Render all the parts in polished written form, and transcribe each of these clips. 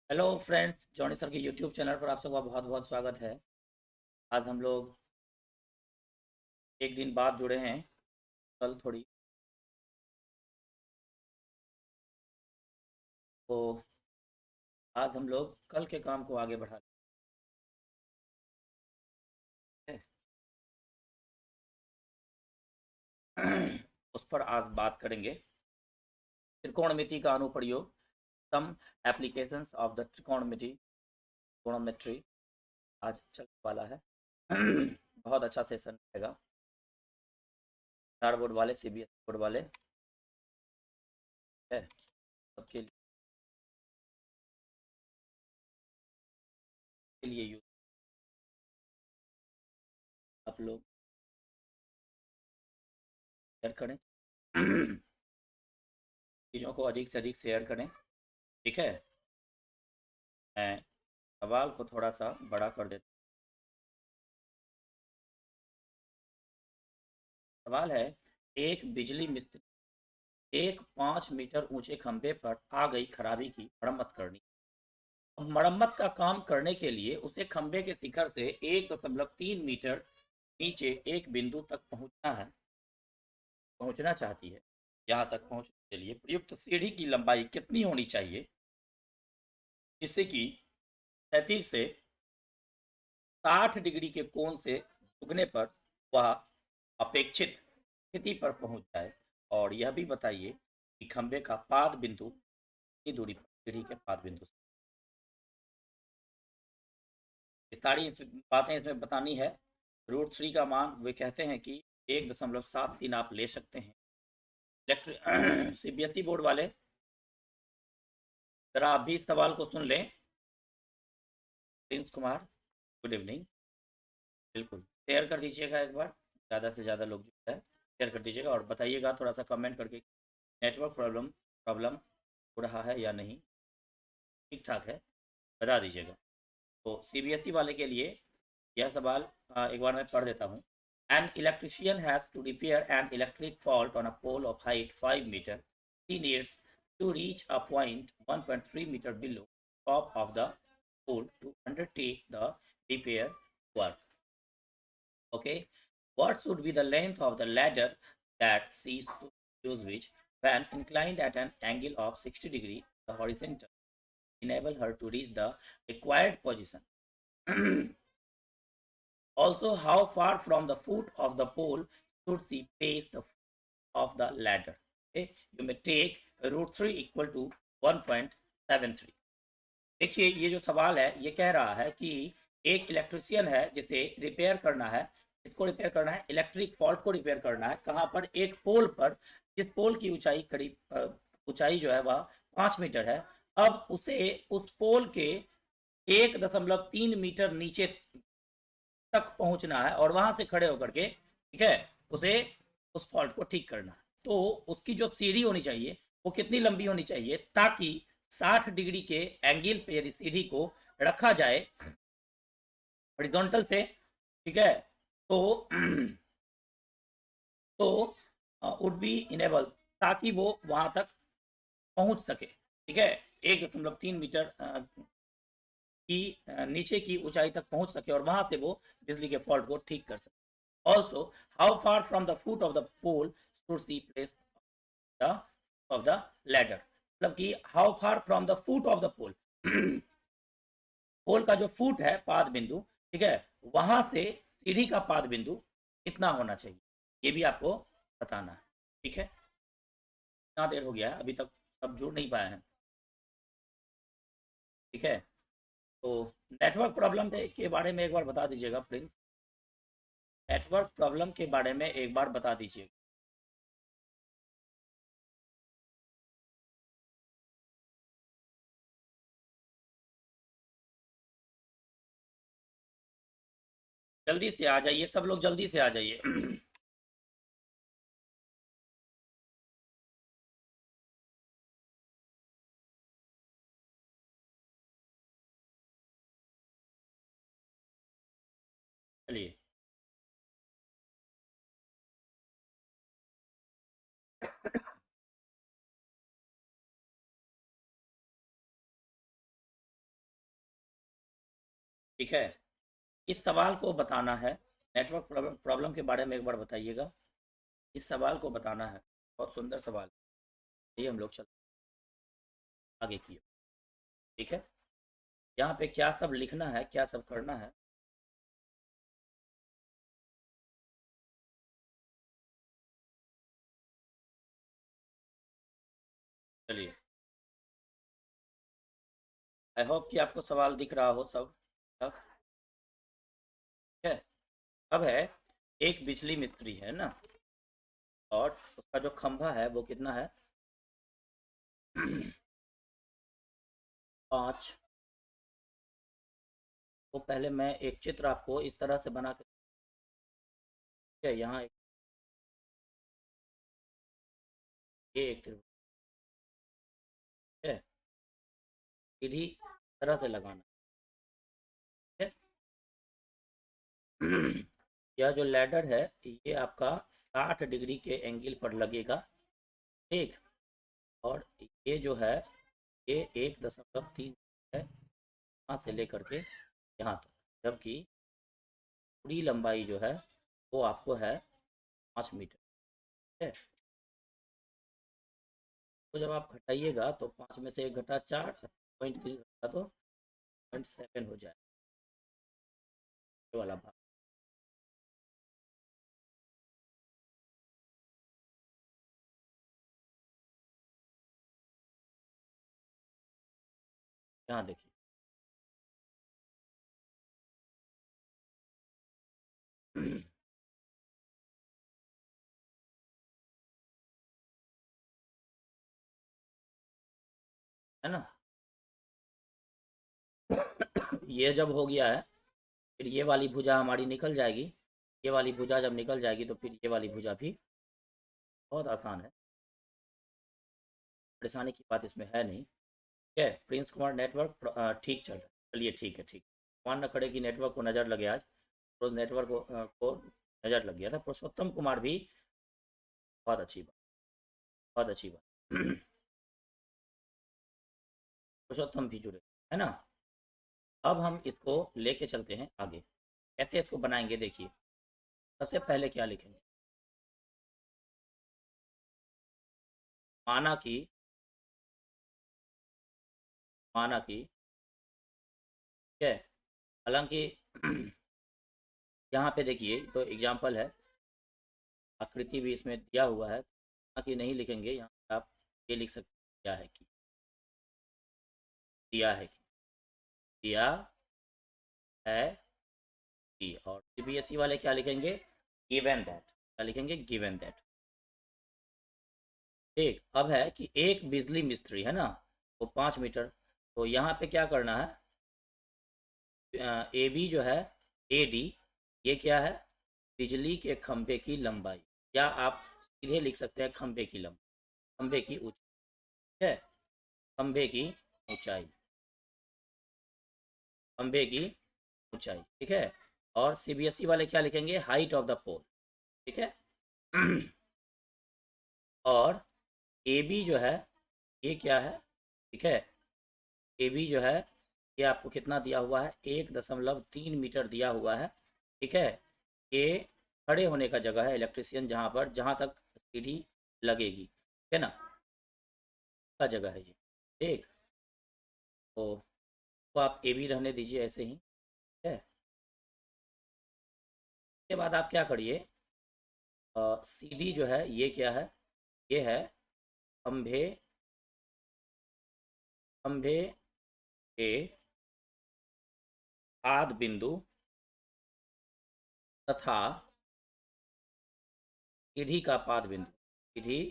Hello friends, Johnny sir के YouTube channel पर आप सबका बहुत बहुत स्वागत है। आज हम लोग एक दिन बाद जुड़े हैं। कल थोड़ी तो आज हम लोग कल के काम को आगे बढ़ा लेते हैं। उस पर आज बात करेंगे। त्रिकोणमिति का अनुप्रयोग, सम एप्लीकेशंस ऑफ द त्रिकोणमिति, त्रिकोणमेट्री आज चलने वाला है। बहुत अच्छा सेशन रहेगा। चार बोर्ड वाले, सीबीएसई बोर्ड वाले है सबके लिए यूज आप लोग शेयर करें। चीज़ों को अधिक से अधिक शेयर करें। ठीक है। मैं सवाल को थोड़ा सा बड़ा कर देता हूँ। सवाल है, एक बिजली मिस्त्री एक 5 मीटर ऊंचे खंभे पर आ गई खराबी की मरम्मत करनी। अब मरम्मत का काम करने के लिए उसे खंभे के शिखर से 1.3 मीटर नीचे एक बिंदु तक पहुंचना चाहती है। यहाँ तक पहुंचने के लिए प्रयुक्त सीढ़ी की लंबाई कितनी होनी चाहिए, जिससे कि 37 से 60 डिग्री के कोण से झुकने पर वह अपेक्षित स्थिति पर पहुंच जाए। और यह भी बताइए कि खंभे का पाद बिंदु की दूरी पर सीढ़ी के पाद बिंदु से। ये सारी बातें इसमें बतानी है। √3 का मान वे कहते हैं कि 1.73 आप ले सकते हैं। इलेक्ट्रिक सीबीएसई बोर्ड वाले, जरा आप भी इस सवाल को सुन लें। Prince Kumar, good evening. बिल्कुल शेयर कर दीजिएगा एक बार, ज़्यादा से ज़्यादा लोग जो है शेयर कर दीजिएगा और बताइएगा थोड़ा सा कमेंट करके, नेटवर्क प्रॉब्लम प्रॉब्लम हो रहा है या नहीं, ठीक ठाक है, बता दीजिएगा। तो सीबीएसई वाले के लिए यह सवाल एक बार मैं पढ़ देता हूँ। An electrician has to repair an electric fault on a pole of height 5 metre. He needs to reach a point 1.3 metre below top of the pole to undertake the repair work. Okay, what should be the length of the ladder that she should use, which, when inclined at an angle of 60 degree, the horizontal, enable her to reach the required position. Also, how far from the foot of the pole should she place the foot of the ladder? Okay, you may take √3 equal to 1.73. देखिए, ये जो सवाल है ये कह रहा है कि एक इलेक्ट्रिशियन है जिसे रिपेयर करना है। इसको रिपेयर करना है, इलेक्ट्रिक फॉल्ट को रिपेयर करना है। कहाँ पर? एक पोल पर, जिस पोल की ऊंचाई करीब ऊंचाई जो है वह 5 मीटर है। अब उसे उस पोल के 1.3 मीटर नीचे तक पहुंचना है और वहां से खड़े होकर के, ठीक है, उसे उस फॉल्ट को ठीक करना है। तो उसकी जो सीढ़ी होनी चाहिए वो कितनी लंबी होनी चाहिए, ताकि 60 डिग्री के एंगल पे यदि सीढ़ी को रखा जाए हॉरिजॉन्टल से, ठीक है, तो तो वुड बी इनेबल, ताकि वो वहां तक पहुंच सके। ठीक है, 1.3 मीटर की नीचे की ऊंचाई तक पहुंच सके और वहां से वो बिजली के फॉल्ट को ठीक कर सके। Also, how far from the foot of the pole should see place the of the ladder, मतलब कि how far from the foot of the pole, pole का जो फुट है, पाद बिंदु, ठीक है, वहां से सीढ़ी का पाद बिंदु कितना होना चाहिए, ये भी आपको बताना है। ठीक है, कितना देर हो गया है, अभी तक सब जुड़ नहीं पाए हैं। ठीक है, तो नेटवर्क प्रॉब्लम के बारे में एक बार बता दीजिएगा प्लीज। नेटवर्क प्रॉब्लम के बारे में एक बार बता दीजिए। जल्दी से आ जाइए, सब लोग जल्दी से आ जाइए। चलिए, ठीक है, इस सवाल को बताना है, नेटवर्क प्रॉब्लम के बारे में एक बार बताइएगा। इस सवाल को बताना है, बहुत सुंदर सवाल। ये हम लोग चल आगे की, ठीक है। यहाँ पे क्या सब लिखना है, क्या सब करना है, चलिए। आई होप कि आपको सवाल दिख रहा हो सब ठीक है। अब है, एक बिजली मिस्त्री है ना, और उसका जो खंभा है वो कितना है 5। तो पहले मैं एक चित्र आपको इस तरह से बना के, ठीक है, यहाँ ये एक त्रिभुज है, सीधी तरह से लगाना, ठीक है। यह जो लैडर है ये आपका 60 डिग्री के एंगल पर लगेगा, ठीक। और ये जो है ये 1.3 है, यहाँ से लेकर के यहाँ तक, जबकि पूरी लंबाई जो है वो आपको है 5 मीटर, ठीक है। तो जब आप घटाइएगा तो 5 में से 1 घटा 4, 0.3 घटा तो 0.7 हो जाए, ये वाला भाग। यहाँ देखिए है ना, ये जब हो गया है, फिर ये वाली भुजा हमारी निकल जाएगी। ये वाली भुजा जब निकल जाएगी तो फिर ये वाली भुजा भी, बहुत आसान है, परेशानी की बात इसमें है नहीं, ठीक है। प्रिंस कुमार नेटवर्क ठीक चल रहा है, चलिए ठीक है, ठीक। मान न करे कि नेटवर्क को नज़र लगे आज, तो नेटवर्क को नज़र लग गया था। पुरुषोत्तम कुमार भी, बहुत अच्छी बात, बहुत अच्छी बात। पुरुषोत्तम भी जुड़े, है ना। अब हम इसको लेके चलते हैं आगे, कैसे इसको बनाएंगे देखिए। सबसे पहले क्या लिखेंगे, माना कि, माना कि, ठीक है। हालांकि यहाँ पे देखिए तो एग्जाम्पल है, आकृति भी इसमें दिया हुआ है, कि नहीं लिखेंगे यहाँ पे आप ये लिख सकते हैं, क्या है कि, दिया है कि, दिया है कि। और सीबीएसई वाले क्या लिखेंगे, गिवन दैट, क्या लिखेंगे, गिवन दैट। ठीक, अब है कि एक बिजली मिस्त्री है ना, वो 5 मीटर, तो यहाँ पे क्या करना है, ए बी जो है, ए डी, ये क्या है, बिजली के खंभे की लंबाई, या आप सीधे लिख सकते हैं खंभे की लंबाई, खंभे की ऊंचाई है, खंभे की ऊंचाई, खंभे की ऊंचाई, ठीक है। और सीबीएसई वाले क्या लिखेंगे, हाइट ऑफ द पोल, ठीक है। और ए बी जो है, ये क्या है, ठीक है, ए बी जो है ये आपको कितना दिया हुआ है, 1.3 मीटर दिया हुआ है, ठीक है। ये खड़े होने का जगह है इलेक्ट्रिशियन, जहाँ पर, जहाँ तक सीढ़ी लगेगी, ठीक है ना, का जगह है ये, ठीक। तो आप ए बी रहने दीजिए ऐसे ही, ठीक है। उसके बाद आप क्या करिए, सी डी जो है ये क्या है, ये है खंभे, खंभे के आद बिंदु तथा सीढ़ी का पाद बिंदु, सीढ़ी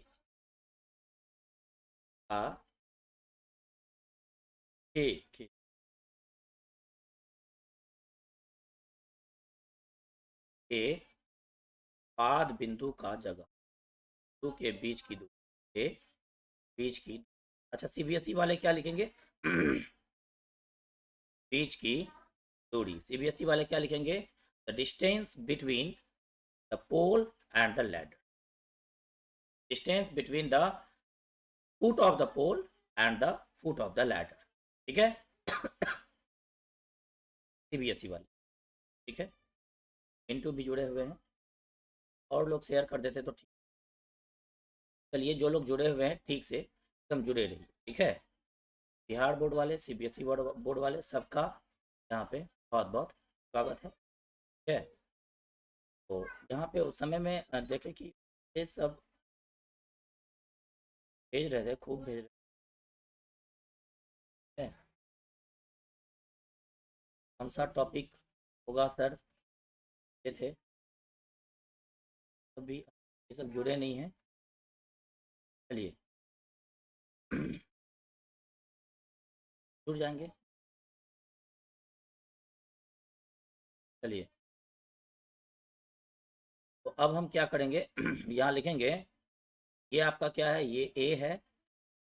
का, ठीक, के पाद बिंदु का जगह, बिंदु के बीच की दूरी, के बीच की, अच्छा सीबीएसई वाले क्या लिखेंगे बीच की दूरी, सीबीएसई वाले क्या लिखेंगे, the distance between the pole and the ladder, distance between the foot of the pole and the foot of the ladder, ठीक है। CBSE वाले, ठीक है। इंटू भी जुड़े हुए हैं, और लोग शेयर कर देते तो ठीक। चलिए, जो लोग जुड़े हुए हैं ठीक से एकदम जुड़े रहिए, ठीक है। बिहार बोर्ड वाले, CBSE बोर्ड वाले, सबका यहाँ पे बहुत बहुत स्वागत है, ठीक है। तो यहाँ पे उस समय में देखे कि ये सब भेज रहे थे, खूब भेज रहे थे। कौन सा टॉपिक होगा सर, ये थे अभी ये सब जुड़े नहीं हैं। चलिए जुड़ जाएंगे। चलिए, तो अब हम क्या करेंगे यहाँ लिखेंगे, ये आपका क्या है, ये ए है,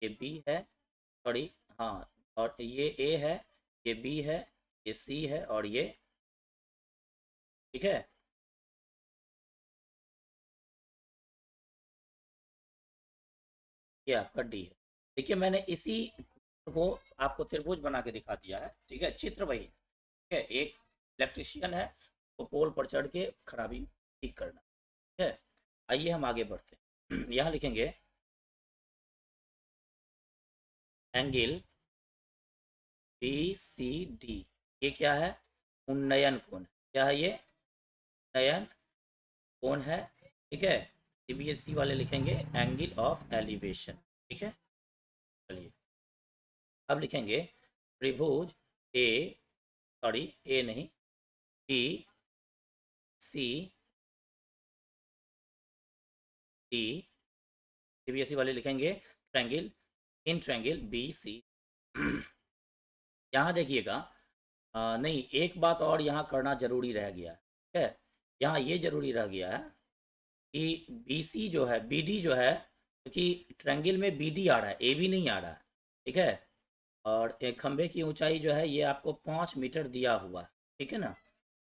ये बी है, सॉरी, हाँ, और ये ए है, ये बी है, ये सी है, और ये, ठीक है। ये आपका डी है। देखिए, मैंने इसी को आपको त्रिभुज बना के दिखा दिया है, ठीक है। चित्र वही है, ठीक है। एक इलेक्ट्रिशियन है, वो पोल पर चढ़ के खराबी ठीक करना, ठीक है। आइए हम आगे बढ़ते हैं। यहाँ लिखेंगे एंगल BCD, ये क्या है, उन्नयन कोण, क्या है ये, उन्नयन कोण है, ठीक है। CBSE वाले लिखेंगे एंगल ऑफ एलिवेशन, ठीक है। चलिए, अब लिखेंगे त्रिभुज ए, सॉरी ए नहीं, BCD, CBSE वाले लिखेंगे ट्रायंगल, इन ट्रायंगल BC। यहाँ देखिएगा, नहीं, एक बात और यहाँ करना जरूरी रह गया है, ठीक है। यहाँ ये जरूरी रह गया है कि BC जो है, BD जो है, क्योंकि ट्रायंगल में BD आ रहा है, AB नहीं आ रहा है, ठीक है। और एक खंभे की ऊंचाई जो है ये आपको 5 मीटर दिया हुआ है, ठीक है ना।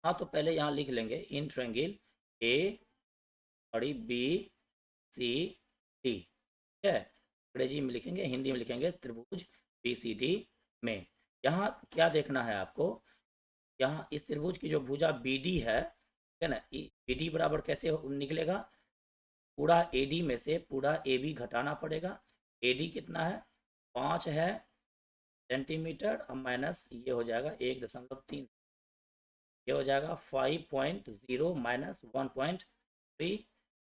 हाँ, तो पहले यहाँ लिख लेंगे इन ट्रायंगल A और BCD, ठीक है। अंग्रेजी में लिखेंगे, हिंदी में लिखेंगे त्रिभुज BCD में। यहाँ क्या देखना है आपको, यहाँ इस त्रिभुज की जो भुजा BD है, ठीक है ना, BD बराबर कैसे निकलेगा, पूरा AD में से पूरा AB घटाना पड़ेगा। AD कितना है, 5 है सेंटीमीटर, अब माइनस ये हो जाएगा 1.3, ये हो जाएगा 5.0 माइनस 1.3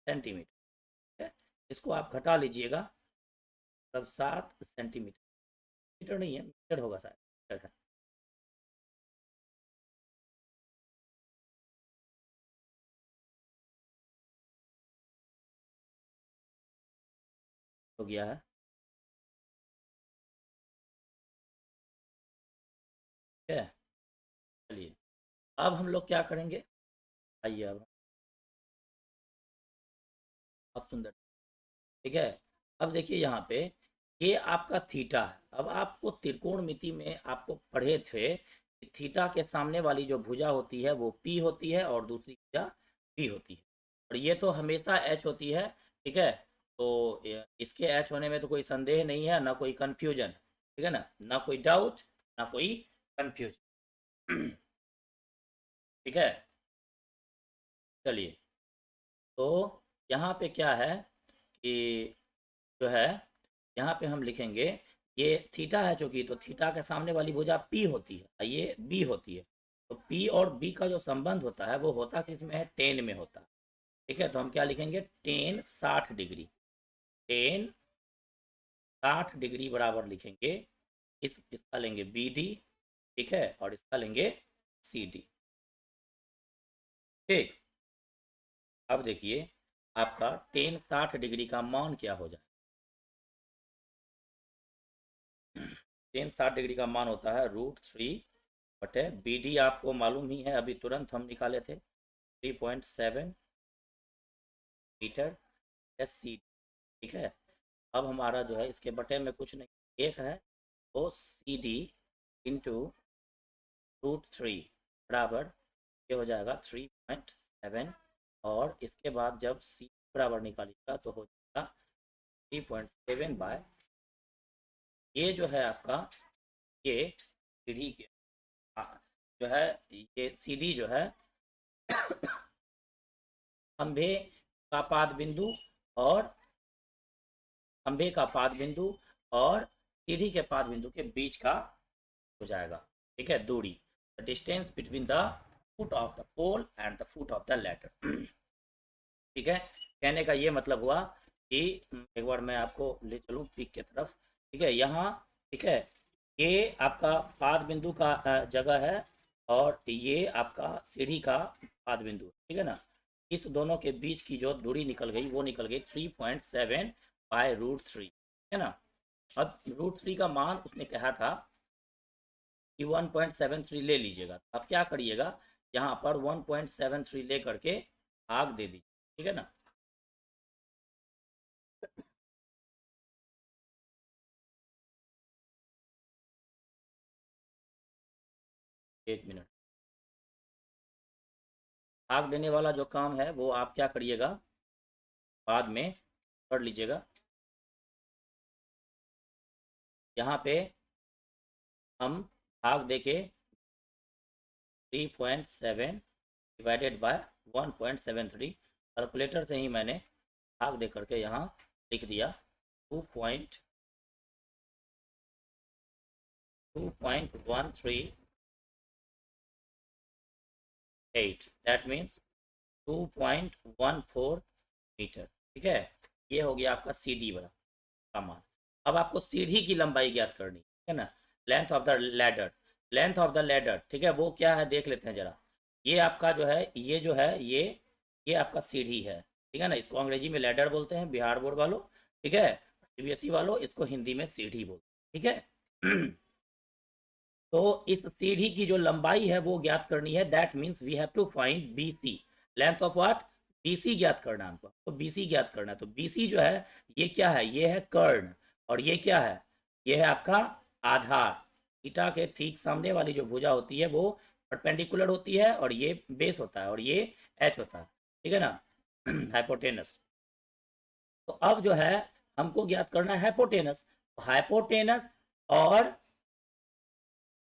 सेंटीमीटर, ठीक है। इसको आप घटा लीजिएगा, तब 7 सेंटीमीटर, मीटर नहीं है, मीटर होगा शायद, हो गया है, ठीक है। चलिए, अब हम लोग क्या करेंगे, आइए अब सुंदर, ठीक है। अब देखिए यहाँ पे ये आपका थीटा है। अब आपको त्रिकोणमिति में आपको पढ़े थे कि थीटा के सामने वाली जो भुजा होती है वो P होती है और दूसरी भुजा P होती है, और ये तो हमेशा H होती है, ठीक है। तो इसके H होने में तो कोई संदेह नहीं है, ना कोई कंफ्यूजन, ठीक है ना, ना कोई डाउट, ना कोई कंफ्यूजन, ठीक है। चलिए, तो यहाँ पे क्या है कि जो है, यहाँ पे हम लिखेंगे ये थीटा है चूंकि, तो थीटा के सामने वाली भुजा P होती है और ये B होती है। तो P और B का जो संबंध होता है वो होता किस में है, टेन में होता है, ठीक है। तो हम क्या लिखेंगे, टेन 60 डिग्री, टेन 60 डिग्री बराबर लिखेंगे, इसका लेंगे BD, ठीक है, और इसका लेंगे CD, ठीक। अब देखिए आपका टेन 60 डिग्री का मान क्या हो जाए, टेन 60 डिग्री का मान होता है √3 बटे BD, आपको मालूम ही है, अभी तुरंत हम निकाले थे, 3.7 मीटर SC, ठीक है। अब हमारा जो है इसके बटे में कुछ नहीं, एक है, तो CD इंटू √3 बराबर ये हो जाएगा 3.7, और इसके बाद जब C बराबर निकालिएगा तो हो जाएगा 3.7 बाय, ये जो है आपका, ये सीढ़ी के जो है ये CD जो है खंभे का पाद बिंदु और खंभे का पाद बिंदु और सीढ़ी के पाद बिंदु के बीच का हो जाएगा। ठीक है, दूरी, the distance between the foot of the pole and the foot of the ladder. ठीक है, कहने का ये मतलब हुआ कि एक बार मैं आपको ले चलूँ पीक की तरफ। ठीक है, यहाँ ठीक है, ये आपका पाद बिंदु का जगह है और ये आपका सीढ़ी का पाद बिंदु। ठीक है ना, इस दोनों के बीच की जो दूरी निकल गई वो निकल गई 3.7 बाय √3। है ना, अब √3 का मान उसने कहा था कि 1.73 ले लीजिएगा। अब क्या करिएगा, यहाँ पर 1.73 ले करके भाग दे दीजिए। ठीक है ना, एक मिनट, भाग देने वाला जो काम है वो आप क्या करिएगा, बाद में कर लीजिएगा। यहाँ पे हम भाग दे के 3.7 डिवाइडेड बाय 1.73, कैलकुलेटर से ही मैंने भाग दे करके यहाँ लिख दिया 2.138, दैट मीन्स 2.14 मीटर। ठीक है, ये हो गया आपका CD वाला का मान। अब आपको सीढ़ी की लंबाई ज्ञात करनी है ना, length of the ladder. Length of the ladder, ठीक है, वो क्या है देख लेते हैं जरा। ये आपका जो है ये जो है ये आपका सीढ़ी है। ठीक है ना, इसको अंग्रेजी में लैडर बोलते हैं बिहार बोर्ड वालों। ठीक है, CBSE वालों इसको हिंदी में सीढ़ी बोलते हैं। ठीक है तो इस सीढ़ी की जो लंबाई है वो ज्ञात करनी है। That means we have to find BC, length of what, BC ज्ञात करना है हमको। तो BC ज्ञात करना है, तो BC जो है ये क्या है, ये है कर्ण, और ये क्या है, ये है आपका आधार। थीटा के ठीक सामने वाली जो भुजा होती है वो परपेंडिकुलर होती है और ये बेस होता है और ये H होता है। ठीक है ना, हाइपोटेनस। तो अब जो है हमको ज्ञात करना है हाइपोटेनस। हाइपोटेनस और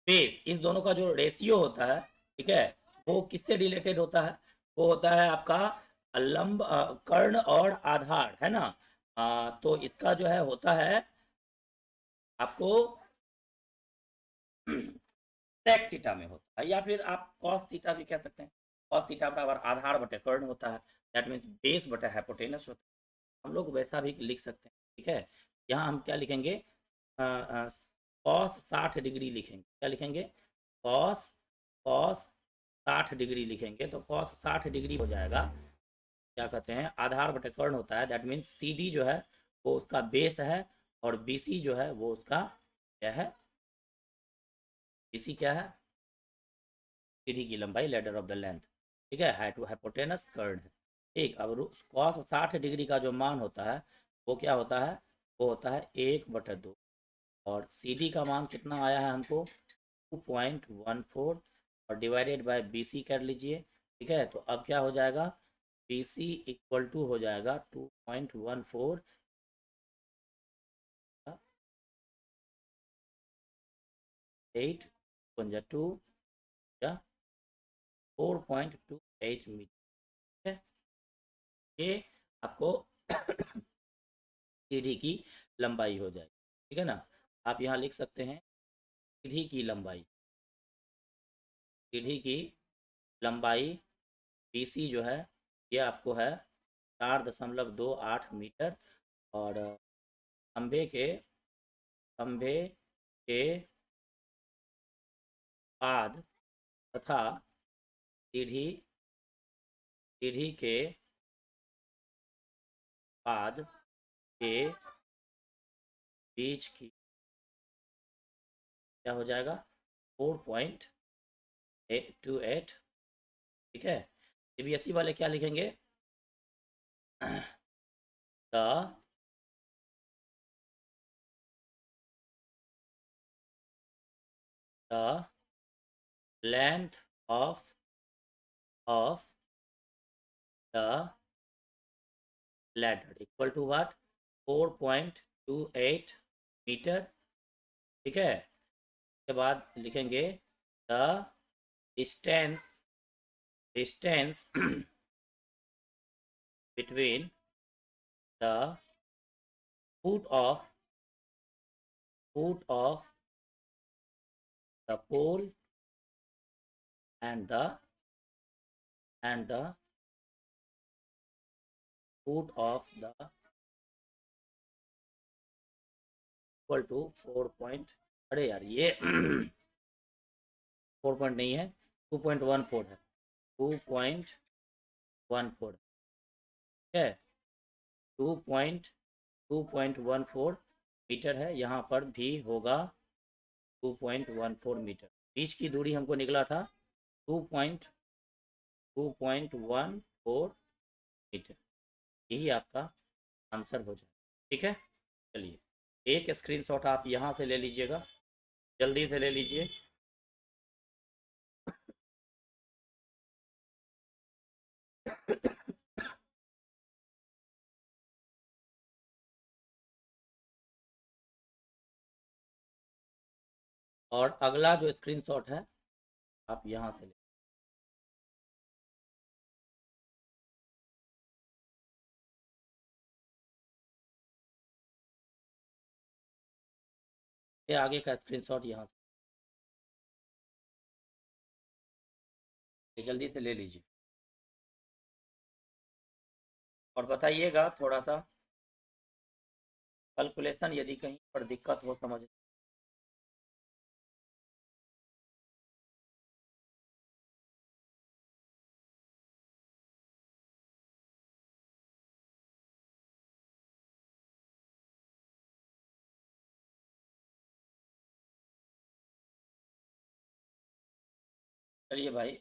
बेस, इस दोनों का जो रेशियो होता है, ठीक है, वो किससे रिलेटेड होता है, वो होता है आपका लंब कर्ण और आधार। है ना, तो इसका जो है होता है आपको सेक थीटा में होता है, या फिर आप कॉस थीटा भी कह सकते हैं। कॉस थीटा बराबर आधार बटे कर्ण होता है, दैट मीन्स बेस बटे हाइपोटेनस होता है। हम लोग वैसा भी लिख सकते हैं। ठीक है, यहाँ हम क्या लिखेंगे, कॉस 60 डिग्री लिखेंगे। क्या लिखेंगे, कॉस कॉस 60 डिग्री लिखेंगे, तो कॉस 60 डिग्री हो जाएगा, क्या कहते हैं, आधार बटे कर्ण होता है। दैट मीन्स CD जो है वो उसका बेस है और BC जो है वो उसका क्या है, BC क्या है, सीढ़ी की लंबाई, लेडर ऑफ द लेंथ। ठीक है, हाइपोटेनस कर्ण है। ठीक, अब कॉस 60 डिग्री का जो मान होता है वो क्या होता है, वो होता है 1/2, और CD का मान कितना आया है हमको 2.14, और डिवाइडेड बाय BC कर लीजिए। ठीक है, तो अब क्या हो जाएगा, BC इक्वल टू हो जाएगा 2.14 8 2 या 4.28 मीटर। ये आपको सीढ़ी की लंबाई हो जाएगी। ठीक है ना, आप यहाँ लिख सकते हैं सीढ़ी की लंबाई, सीढ़ी की लंबाई BC जो है ये आपको है 4.28 मीटर, और खंभे के पाद तथा सीढ़ी सीढ़ी के पाद के बीच की क्या हो जाएगा 4.28। ठीक है, CBSE वाले क्या लिखेंगे, the the length of the ladder equal to what 4.28 metre. ठीक है, उसके बाद लिखेंगे the distance between the foot of the pole and the foot of the equal to 4 point, अरे यार ये 4 पॉइंट नहीं है, 2.14 है, 2.14 है, 2.14 मीटर है। यहाँ पर भी होगा 2.14 मीटर। बीच की दूरी हमको निकला था 2.14 मीटर। यही आपका आंसर हो जाए। ठीक है, चलिए एक स्क्रीनशॉट आप यहाँ से ले लीजिएगा, जल्दी से ले लीजिए। और अगला जो स्क्रीनशॉट है आप यहाँ से ले, ये आगे का स्क्रीनशॉट यहाँ से जल्दी से ले लीजिए और बताइएगा थोड़ा सा कैलकुलेशन यदि कहीं पर दिक्कत हो समझ। चलिए भाई